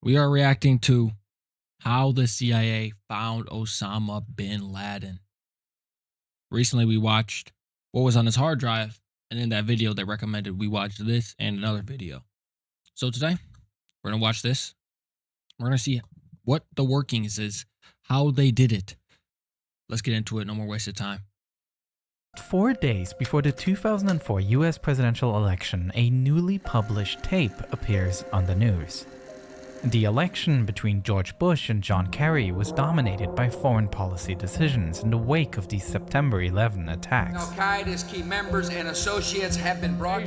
We are reacting to how the CIA found Osama bin Laden. Recently, we watched what was on his hard drive, and in that video, they recommended we watch this and another video. So today, we're gonna watch this. We're gonna see what the workings is, how they did it. Let's get into it. No more wasted time. 4 days before the 2004 US presidential election, a newly published tape appears on the news. The election between George Bush and John Kerry was dominated by foreign policy decisions in the wake of the September 11 attacks. Al-Qaeda's key members and associates have been brought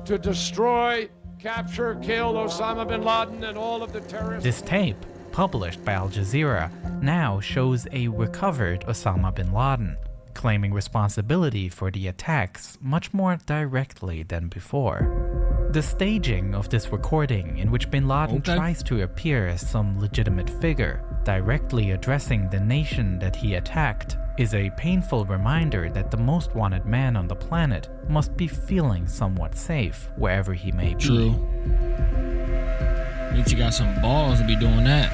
to destroy, capture, kill Osama bin Laden and all of the terrorists. This tape, published by Al Jazeera, now shows a recovered Osama bin Laden, claiming responsibility for the attacks much more directly than before. The staging of this recording, in which bin Laden tries to appear as some legitimate figure, directly addressing the nation that he attacked, is a painful reminder that the most wanted man on the planet must be feeling somewhat safe wherever he may be. True. Means you got some balls to be doing that.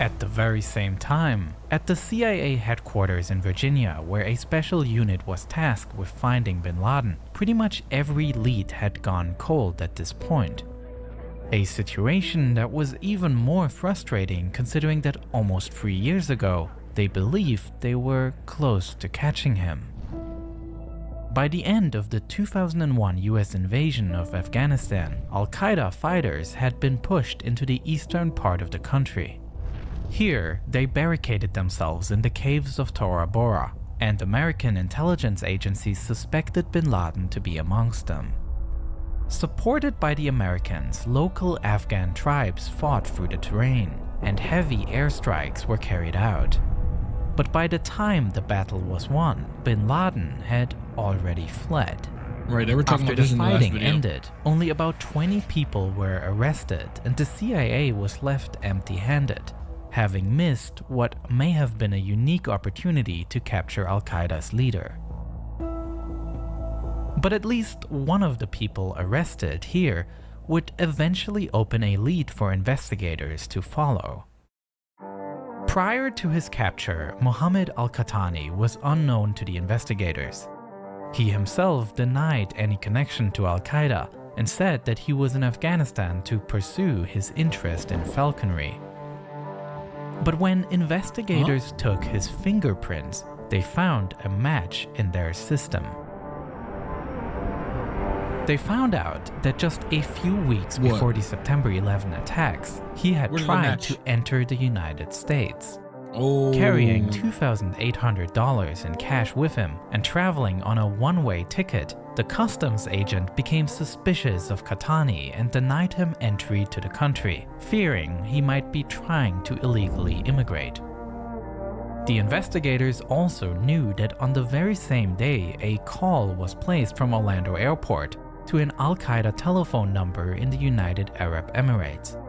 At the very same time, at the CIA headquarters in Virginia, where a special unit was tasked with finding bin Laden, pretty much every lead had gone cold at this point. A situation that was even more frustrating considering that almost 3 years ago, they believed they were close to catching him. By the end of the 2001 US invasion of Afghanistan, Al-Qaeda fighters had been pushed into the eastern part of the country. Here, they barricaded themselves in the caves of Tora Bora, and American intelligence agencies suspected bin Laden to be amongst them. Supported by the Americans, local Afghan tribes fought through the terrain, and heavy airstrikes were carried out. But by the time the battle was won, bin Laden had already fled. Right, they were talking After about this the in the last fighting video. ended, only about 20 people were arrested, and the CIA was left empty-handed, having missed what may have been a unique opportunity to capture Al-Qaeda's leader. But at least one of the people arrested here would eventually open a lead for investigators to follow. Prior to his capture, Mohammed al-Qahtani was unknown to the investigators. He himself denied any connection to Al-Qaeda and said that he was in Afghanistan to pursue his interest in falconry. But when investigators took his fingerprints, they found a match in their system. They found out that just a few weeks before the September 11 attacks, he had tried to enter the United States. Carrying $2,800 in cash with him and traveling on a one-way ticket, the customs agent became suspicious of Qahtani and denied him entry to the country, fearing he might be trying to illegally immigrate. The investigators also knew that on the very same day, a call was placed from Orlando Airport to an Al-Qaeda telephone number in the United Arab Emirates.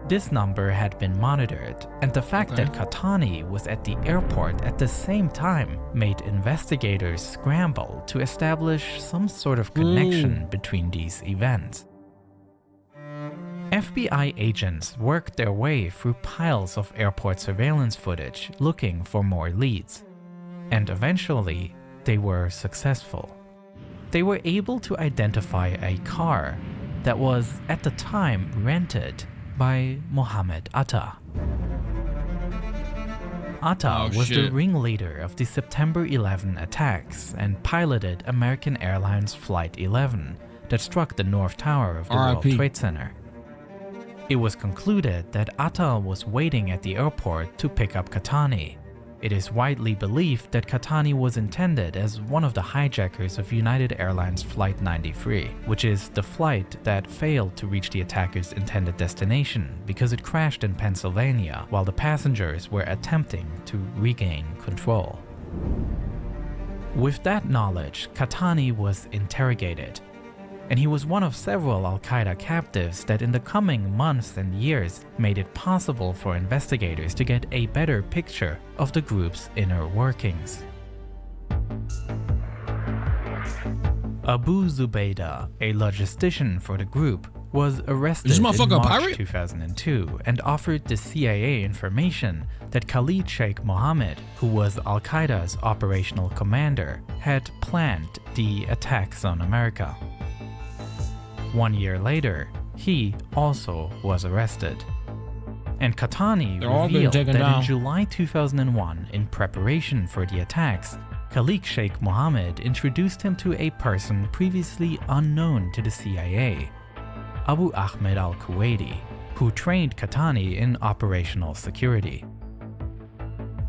This number had been monitored, and the fact that Qahtani was at the airport at the same time made investigators scramble to establish some sort of connection between these events. FBI agents worked their way through piles of airport surveillance footage looking for more leads, and eventually they were successful. They were able to identify a car that was at the time rented by Mohammed Atta. Atta was the ringleader of the September 11 attacks and piloted American Airlines Flight 11 that struck the North Tower of the World Trade Center. It was concluded that Atta was waiting at the airport to pick up Qahtani. It is widely believed that Qahtani was intended as one of the hijackers of United Airlines Flight 93, which is the flight that failed to reach the attacker's intended destination because it crashed in Pennsylvania while the passengers were attempting to regain control. With that knowledge, Qahtani was interrogated, and he was one of several Al-Qaeda captives that in the coming months and years made it possible for investigators to get a better picture of the group's inner workings. Abu Zubaydah, a logistician for the group, was arrested This in motherfucker a March pirate? 2002 and offered the CIA information that Khalid Sheikh Mohammed, who was Al-Qaeda's operational commander, had planned the attacks on America. 1 year later, he also was arrested. And Qahtani They're all revealed being that taken down. in July 2001, in preparation for the attacks, Khalid Sheikh Mohammed introduced him to a person previously unknown to the CIA, Abu Ahmed al-Kuwaiti, who trained Qahtani in operational security.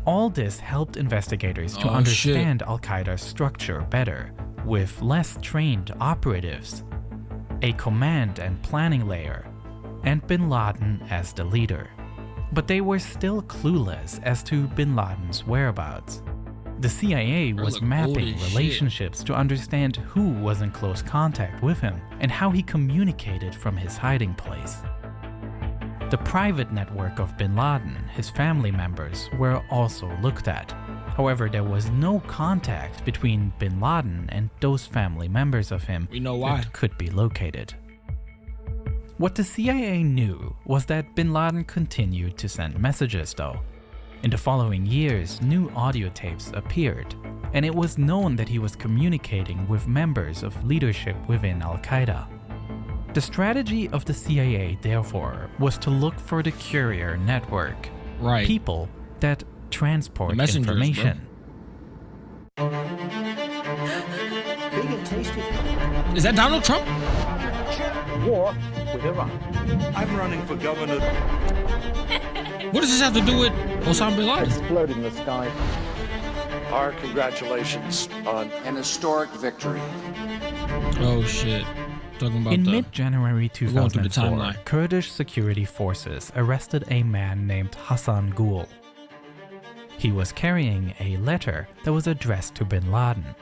All this helped investigators to understand Al-Qaeda's structure better, with less trained operatives, a command and planning layer, and bin Laden as the leader. But they were still clueless as to bin Laden's whereabouts. The CIA was mapping relationships to understand who was in close contact with him and how he communicated from his hiding place. The private network of bin Laden, his family members, were also looked at. However, there was no contact between bin Laden and those family members of him that could be located. What the CIA knew was that bin Laden continued to send messages though. In the following years, new audio tapes appeared, and it was known that he was communicating with members of leadership within Al-Qaeda. The strategy of the CIA, therefore, was to look for the courier network, people that transport information. Is that Donald Trump? War with Iran. I'm running for governor. What does this have to do with Osama bin Laden? Explode in the sky. Our congratulations on an historic victory. Oh shit. Talking about in mid-January 2004, timeline. Kurdish security forces arrested a man named Hassan Gul. He was carrying a letter that was addressed to bin Laden.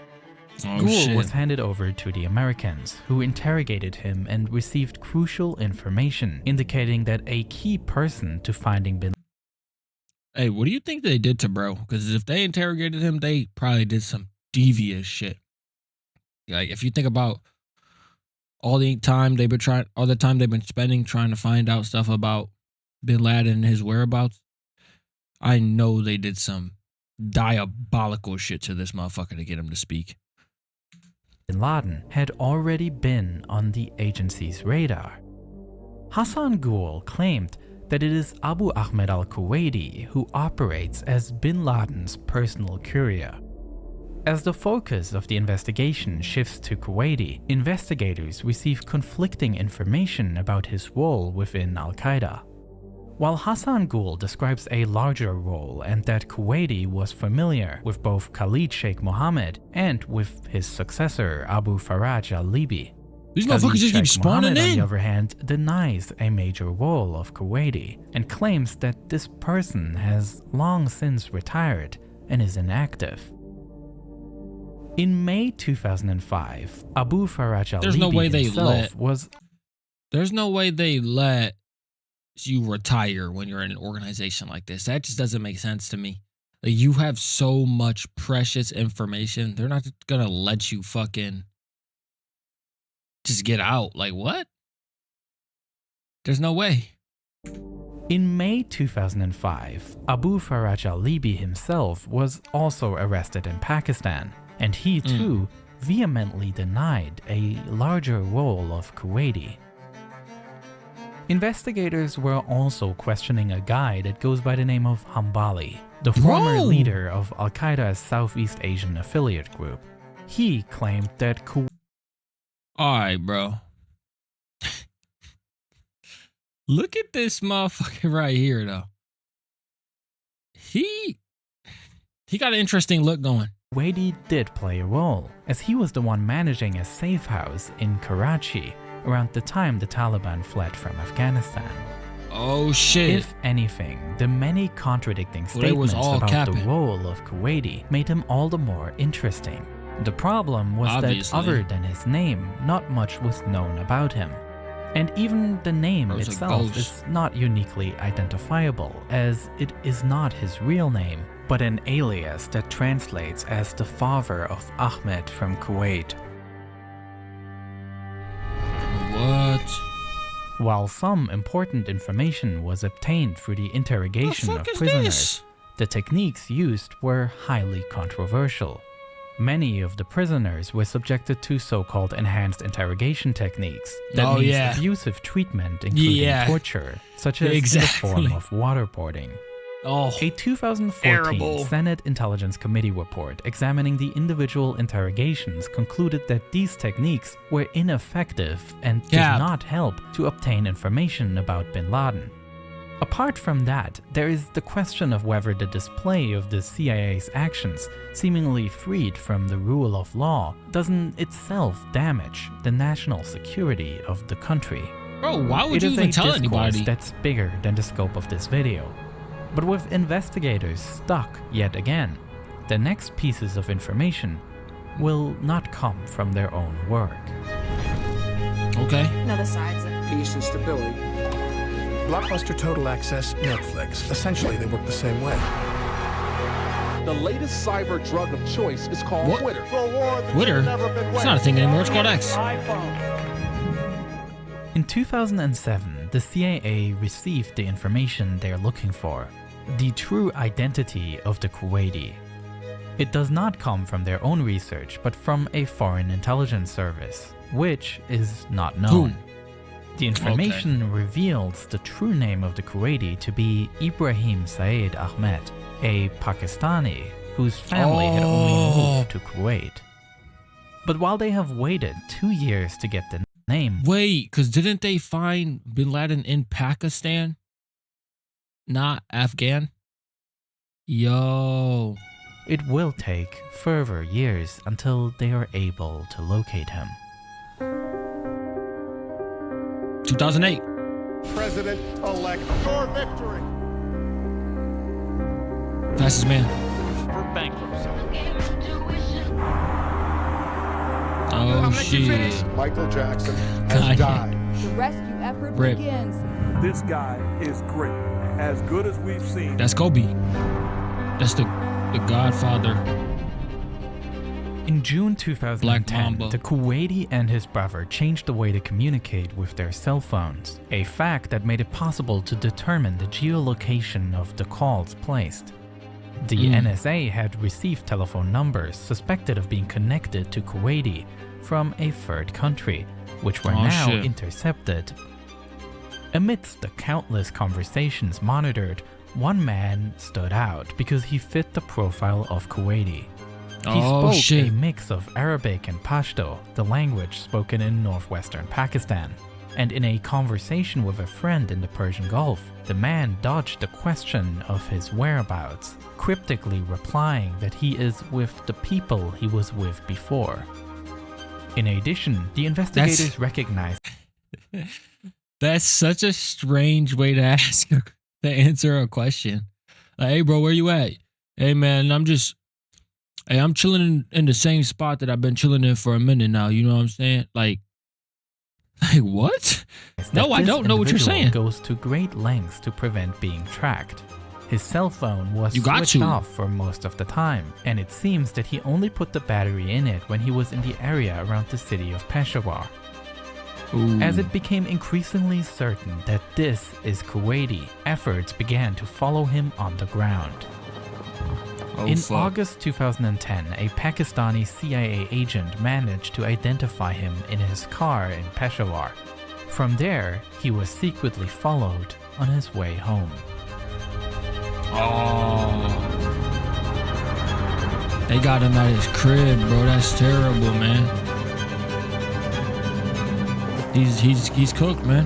Gul was handed over to the Americans, who interrogated him and received crucial information indicating that a key person to finding bin Laden. Hey, what do you think they did to bro? Because if they interrogated him, they probably did some devious shit. Like, if you think about all the time they've been spending trying to find out stuff about bin Laden and his whereabouts, I know they did some diabolical shit to this motherfucker to get him to speak. Bin Laden had already been on the agency's radar. Hassan Gul claimed that it is Abu Ahmed al-Kuwaiti who operates as bin Laden's personal courier. As the focus of the investigation shifts to Kuwaiti, investigators receive conflicting information about his role within Al-Qaeda. While Hassan Gul describes a larger role and that Kuwaiti was familiar with both Khalid Sheikh Mohammed and with his successor Abu Faraj al-Libi, these motherfuckers just keep spawning Mohammed, in. on the other hand, denies a major role of Kuwaiti and claims that this person has long since retired and is inactive. In May 2005, Abu Faraj al-Libi himself was... There's no way they let you retire when you're in an organization like this. That just doesn't make sense to me. Like, you have so much precious information. They're not gonna let you fucking just get out. Like, what? There's no way. In May 2005, Abu Faraj al-Libi himself was also arrested in Pakistan, and he too vehemently denied a larger role of Kuwaiti. Investigators were also questioning a guy that goes by the name of Hambali, the former leader of Al-Qaeda's Southeast Asian affiliate group. He claimed that Alright, bro. Look at this motherfucker right here, though. He got an interesting look going. Kuwaiti did play a role, as he was the one managing a safe house in Karachi around the time the Taliban fled from Afghanistan. Oh shit. If anything, the many contradicting statements about the role of Kuwaiti made him all the more interesting. The problem was that other than his name, not much was known about him. And even the name itself is not uniquely identifiable, as it is not his real name, but an alias that translates as the father of Ahmed from Kuwait. While some important information was obtained through the interrogation of prisoners, the techniques used were highly controversial. Many of the prisoners were subjected to so-called enhanced interrogation techniques. That means abusive treatment, including torture, such as in the form of waterboarding. A 2014 Senate Intelligence Committee report examining the individual interrogations concluded that these techniques were ineffective and did not help to obtain information about bin Laden. Apart from that, there is the question of whether the display of the CIA's actions, seemingly freed from the rule of law, doesn't itself damage the national security of the country. Bro, why would you even tell anybody? That's bigger than the scope of this video. But with investigators stuck yet again, the next pieces of information will not come from their own work. Okay. Another side's Peace and stability. Blockbuster Total Access, Netflix. Essentially, they work the same way. The latest cyber drug of choice is called Twitter. Twitter? It's not a thing anymore, it's called X. In 2007, the CIA received the information they're looking for, the true identity of the Kuwaiti. It does not come from their own research, but from a foreign intelligence service, which is not known. The information reveals the true name of the Kuwaiti to be Ibrahim Saeed Ahmed, a Pakistani whose family had only moved to Kuwait. But while they have waited 2 years to get the name... Wait, because didn't they find bin Laden in Pakistan? Not Afghan? Yo. It will take further years until they are able to locate him. 2008. President-elect for victory. Fastest man. For bankruptcy. Oh shit. Michael Jackson has died. The rescue effort Rip. begins. This guy is great. As good as we've seen. That's Kobe. That's the Godfather. In June 2010, the Kuwaiti and his brother changed the way they communicate with their cell phones, a fact that made it possible to determine the geolocation of the calls placed. The NSA had received telephone numbers suspected of being connected to Kuwaiti from a third country, which were now intercepted. Amidst the countless conversations monitored, one man stood out because he fit the profile of Kuwaiti. He spoke a mix of Arabic and Pashto, the language spoken in northwestern Pakistan. And in a conversation with a friend in the Persian Gulf, the man dodged the question of his whereabouts, cryptically replying that he is with the people he was with before. In addition, the investigators recognized... That's such a strange way to answer a question. Like, hey bro, where you at? Hey man, I'm chilling in the same spot that I've been chilling in for a minute now. You know what I'm saying? Like what? No, I don't know what you're saying. Goes to great lengths to prevent being tracked. His cell phone was switched off for most of the time, and it seems that he only put the battery in it when he was in the area around the city of Peshawar. As it became increasingly certain that this is Kuwaiti, efforts began to follow him on the ground. In August 2010, a Pakistani CIA agent managed to identify him in his car in Peshawar. From there, he was secretly followed on his way home. They got him at his crib, bro. That's terrible, man. He's cooked, man.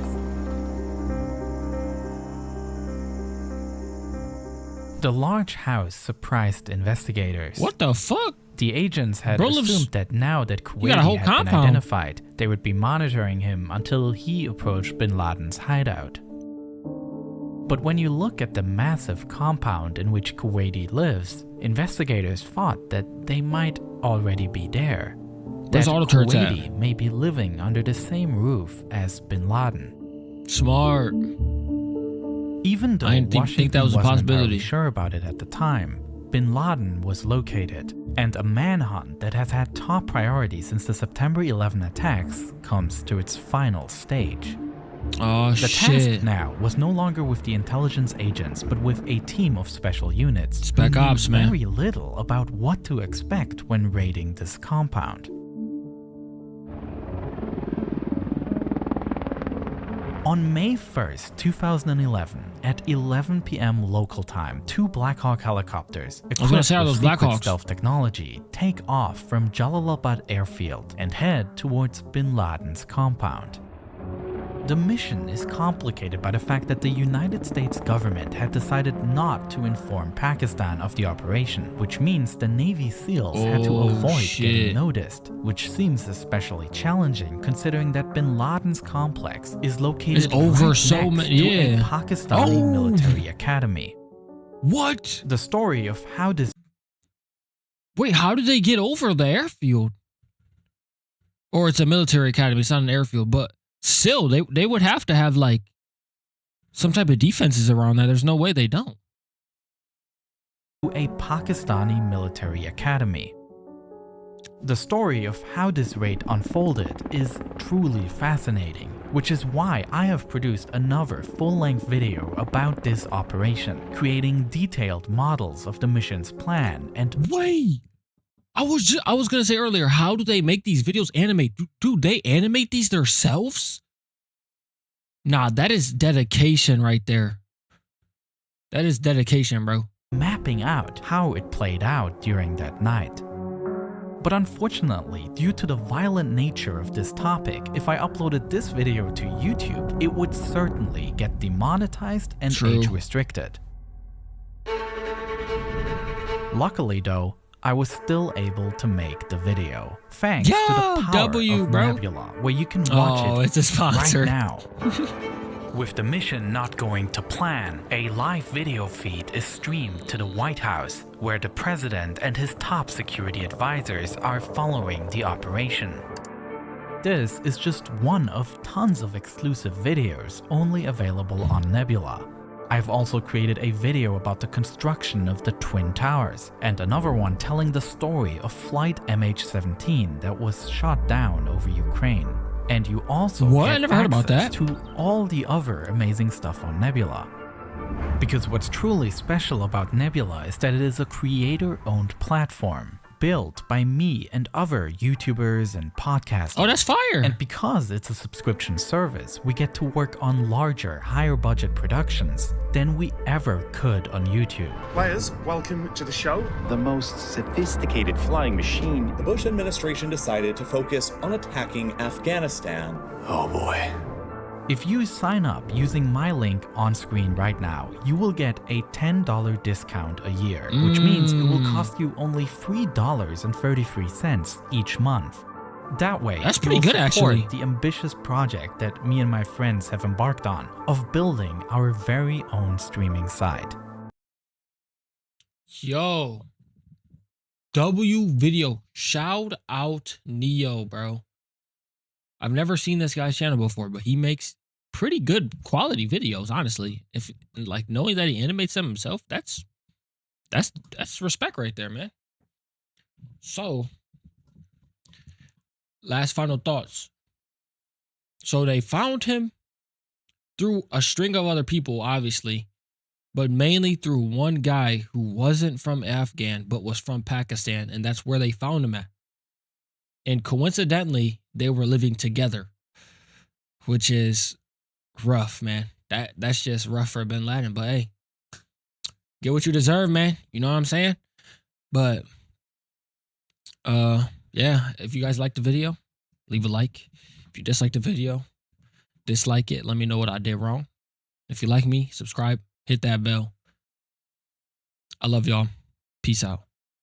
The large house surprised investigators. What the fuck? The agents had assumed that now that Kuwaiti had been identified, they would be monitoring him until he approached bin Laden's hideout. But when you look at the massive compound in which Kuwaiti lives, investigators thought that they might already be there. That Kuwaiti may be living under the same roof as bin Laden. Smart. Even though Washington wasn't entirely sure about it at the time, bin Laden was located, and a manhunt that has had top priority since the September 11 attacks comes to its final stage. Oh, The shit. task now was no longer with the intelligence agents, but with a team of special units Spec who knew Ops, man. very little about what to expect when raiding this compound. On May 1st, 2011, at 11 p.m. local time, 2 Black Hawk helicopters equipped say, are with those Black secret Hawks? stealth technology take off from Jalalabad airfield and head towards bin Laden's compound. The mission is complicated by the fact that the United States government had decided not to inform Pakistan of the operation, which means the Navy SEALs had to Oh, avoid shit. getting noticed, which seems especially challenging considering that bin Laden's complex is located It's over right so next many- to yeah. a Pakistani Oh. military academy. What? The story of how this Wait, how did they get over the airfield? Or it's a military academy, it's not an airfield, but still, they would have to have like some type of defenses around there. There's no way they don't. a Pakistani military academy. The story of how this raid unfolded is truly fascinating, which is why I have produced another full-length video about this operation, creating detailed models of the mission's plan and Wait, I was gonna say earlier, how do they make these videos animate? Do they animate these themselves? Nah, that is dedication right there. That is dedication, bro. mapping out how it played out during that night. But unfortunately, due to the violent nature of this topic, if I uploaded this video to YouTube, it would certainly get demonetized and True. age restricted. Luckily though, I was still able to make the video, thanks to the Yo, power W, of bro. Nebula, where you can watch Oh, it it's a sponsor. right now. With the mission not going to plan, a live video feed is streamed to the White House, where the president and his top security advisors are following the operation. This is just one of tons of exclusive videos only available on Nebula. I've also created a video about the construction of the Twin Towers, and another one telling the story of Flight MH17 that was shot down over Ukraine. And you also What? get I never heard about access that. to all the other amazing stuff on Nebula. Because what's truly special about Nebula is that it is a creator-owned platform, built by me and other YouTubers and podcasters. Oh, that's fire. And because it's a subscription service, we get to work on larger, higher budget productions than we ever could on YouTube. Players, welcome to the show. The most sophisticated flying machine. The Bush administration decided to focus on attacking Afghanistan. Oh boy. If you sign up using my link on screen right now, you will get a $10 discount a year, which means it will cost you only $3.33 each month. That way, That's you pretty will good, support actually. the ambitious project that me and my friends have embarked on of building our very own streaming site. Yo. W video. Shout out Neo, bro. I've never seen this guy's channel before, but he makes pretty good quality videos, honestly. If like knowing that he animates them himself, that's respect right there, man. So, last final thoughts. So they found him through a string of other people, obviously, but mainly through one guy who wasn't from Afghan, but was from Pakistan, and that's where they found him at. And coincidentally, they were living together, which is rough, man. That's just rough for bin Laden, but hey, get what you deserve, man. You know what I'm saying? But yeah, if you guys liked the video, leave a like. If you dislike the video, dislike it. Let me know what I did wrong. If you like me, subscribe, hit that bell. I love y'all. Peace out.